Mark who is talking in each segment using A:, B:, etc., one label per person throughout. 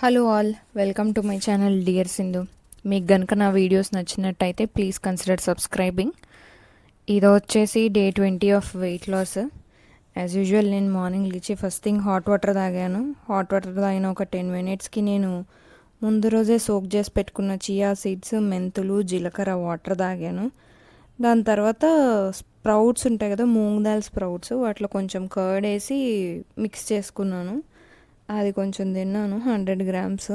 A: Hello all, welcome to my channel dear Sindhu. మీకు గనుక నా వీడియోస్ నచ్చినట్టయితే ప్లీజ్ కన్సిడర్ సబ్స్క్రైబింగ్. ఇది వచ్చేసి day 20 of weight loss. As usual నేను మార్నింగ్ లేచి ఫస్ట్ థింగ్ హాట్ వాటర్ తాగాను. హాట్ వాటర్ తాగిన ఒక 10 మినిట్స్కి నేను ముందు రోజే సోక్ చేసి పెట్టుకున్న చియా సీడ్స్, మెంతులు, జీలకర్ర వాటర్ తాగాను. దాని తర్వాత స్ప్రౌట్స్ ఉంటాయి కదా, మూంగ్ దాల్ స్ప్రౌట్స్, వాటిలో కొంచెం కర్డ్ వేసి మిక్స్ చేసుకున్నాను. అది కొంచెం తిన్నాను, 100 గ్రామ్స్.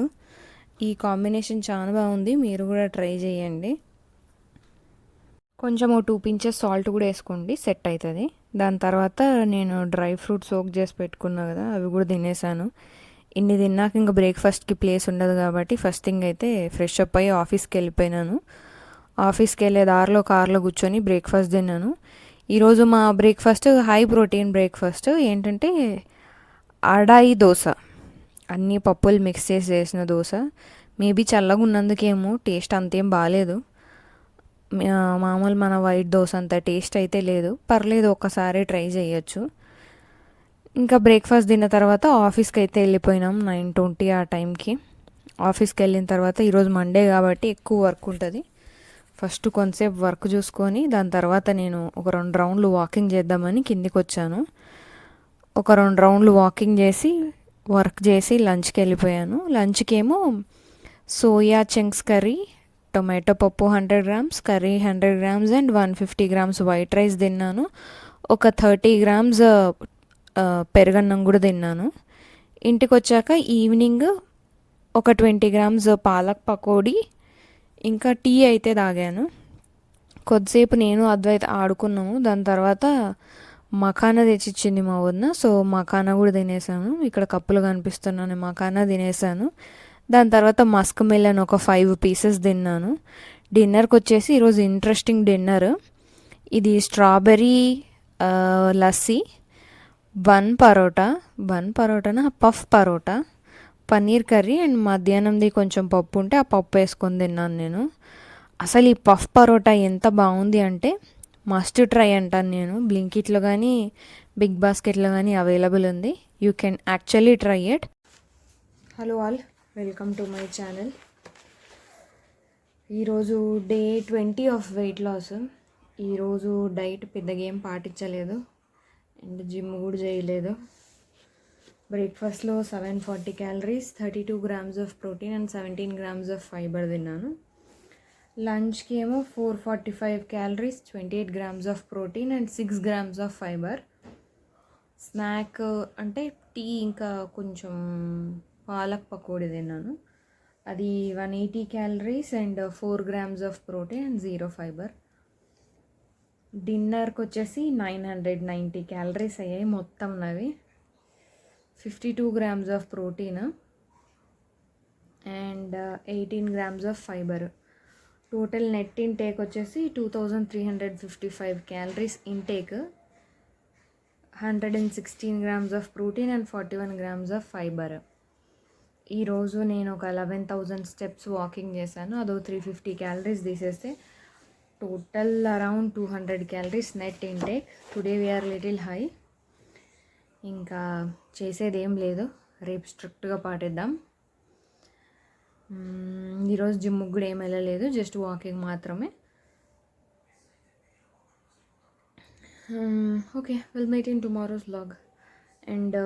A: ఈ కాంబినేషన్ చాలా బాగుంది, మీరు కూడా ట్రై చేయండి. కొంచెం 2 పించెస్ సాల్ట్ కూడా వేసుకోండి, సెట్ అవుతుంది. దాని తర్వాత నేను డ్రై ఫ్రూట్ సోక్ చేసి పెట్టుకున్నా కదా, అవి కూడా తినేసాను. ఇన్ని తిన్నాక ఇంకా బ్రేక్ఫాస్ట్కి ప్లేస్ ఉండదు కాబట్టి ఫస్ట్ థింగ్ అయితే ఫ్రెష్ అప్ అయ్యి ఆఫీస్కి వెళ్ళిపోయినాను. ఆఫీస్కి వెళ్ళే దారిలో కార్లో కూర్చొని బ్రేక్ఫాస్ట్ తిన్నాను. ఈరోజు మా బ్రేక్ఫాస్ట్ హై ప్రోటీన్ బ్రేక్ఫాస్ట్. ఏంటంటే అడాయి దోశ, అన్ని పప్పులు మిక్స్ చేసి చేసిన దోశ. మేబీ చల్లగా ఉన్నందుకేమో టేస్ట్ అంతేం బాగాలేదు. మామూలు మన వైట్ దోశ అంత టేస్ట్ అయితే లేదు, పర్లేదు, ఒక్కసారి ట్రై చేయొచ్చు. ఇంకా బ్రేక్ఫాస్ట్ తిన్న తర్వాత ఆఫీస్కి అయితే వెళ్ళిపోయినాం 9:20 ఆ టైంకి. ఆఫీస్కి వెళ్ళిన తర్వాత ఈరోజు మండే కాబట్టి ఎక్కువ వర్క్ ఉంటుంది. ఫస్ట్ కొంతసేపు వర్క్ చూసుకొని దాని తర్వాత నేను ఒక 2 రౌండ్లు వాకింగ్ చేద్దామని కిందికి వచ్చాను. ఒక 2 రౌండ్లు వాకింగ్ చేసి వర్క్ చేసి లంచ్కి వెళ్ళిపోయాను. లంచ్కి ఏమో సోయా చంక్స్ కర్రీ, టొమాటో పప్పు 100 grams, curry 100 grams and 150 grams white rice తిన్నాను. ఒక 30 గ్రామ్స్ పెరుగన్నం కూడా తిన్నాను. ఇంటికి వచ్చాక ఈవినింగ్ ఒక 20 గ్రామ్స్ పాలక్ పకోడీ, ఇంకా టీ అయితే తాగాను. కొద్దిసేపు నేను అద్వైత ఆడుకున్నాము. దాని తర్వాత మఖానా తెచ్చిచ్చింది మా వదిన, సో మఖానా కూడా తినేసాను. ఇక్కడ కప్పులు కనిపిస్తున్నాను, మఖానా తినేసాను. దాని తర్వాత మస్క్ మిలన్ ఒక 5 పీసెస్ తిన్నాను. డిన్నర్కి వచ్చేసి ఈరోజు ఇంట్రెస్టింగ్ డిన్నర్. ఇది స్ట్రాబెర్రీ లస్సీ, బన్ పరోటానా puff paratha, paneer curry and మధ్యాహ్నంది కొంచెం పప్పు ఉంటే ఆ పప్పు వేసుకొని తిన్నాను నేను. అసలు ఈ పఫ్ పరోటా ఎంత బాగుంది అంటే మస్ట్ ట్రై అంటాను నేను. బ్లింకిట్లో కానీ బిగ్ బాస్కెట్లో కానీ అవైలబుల్ ఉంది. You can actually try it. Hello all, welcome to my channel. ఈరోజు డే 20 ఆఫ్ వెయిట్ లాస్. ఈరోజు డైట్ పెద్దగా ఏం పాటించలేదు అండ్ జిమ్ కూడా చేయలేదు. బ్రేక్ఫాస్ట్లో 740 calories, 32 grams of protein and 17 grams of fibre తిన్నాను. లంచ్కి ఏమో 445 calories, 28 grams of protein and 6 grams of fibre. Snack అంటే టీ ఇంకా కొంచెం పాలక్ పకోడీ తిన్నాను. అది 180 calories and 4 grams of protein and 0 fibre. డిన్నర్కి వచ్చేసి 990 క్యాలరీస్ అయ్యాయి మొత్తం నవి. 52 grams of protein and 18 grams of fibre. Total net intake వచ్చేసి 2355 calories intake, 116 grams of protein and 41 grams of fibre. ఈరోజు నేను ఒక 11,000 స్టెప్స్ వాకింగ్ చేశాను. అదో 350 క్యాలరీస్ తీసేస్తే total around 200 calories net intake. Today we are little high. ఇంకా చేసేది ఏం లేదు, రేపు స్ట్రిక్ట్గా పాటిద్దాం. ఈరోజు జిమ్కి కూడా ఏం వెళ్ళలేదు, జస్ట్ వాకింగ్ మాత్రమే. Okay, will meet in tomorrow's vlog and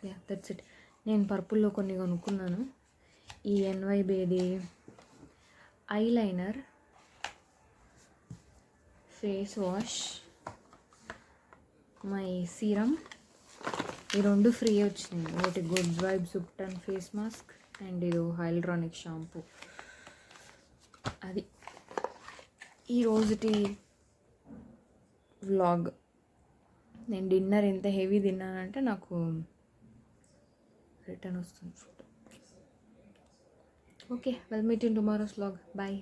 A: yeah, that's it. నేను పర్పుల్లో కొన్ని కొనుక్కున్నాను. ఈ ఎన్వై బేది eyeliner, face wash, my serum, ఈ 2 ఫ్రీ వచ్చినాయి. ఒకటి good vibes ubtan face mask and ఇది హైల్డ్రానిక్ షాంపూ. అది ఈ రోజుటి వ్లాగ్. నేను డిన్నర్ ఎంత హెవీ తిన్నానంటే నాకు రిటర్న్ వస్తుంది food. Okay, well meet in tomorrow's vlog. Bye.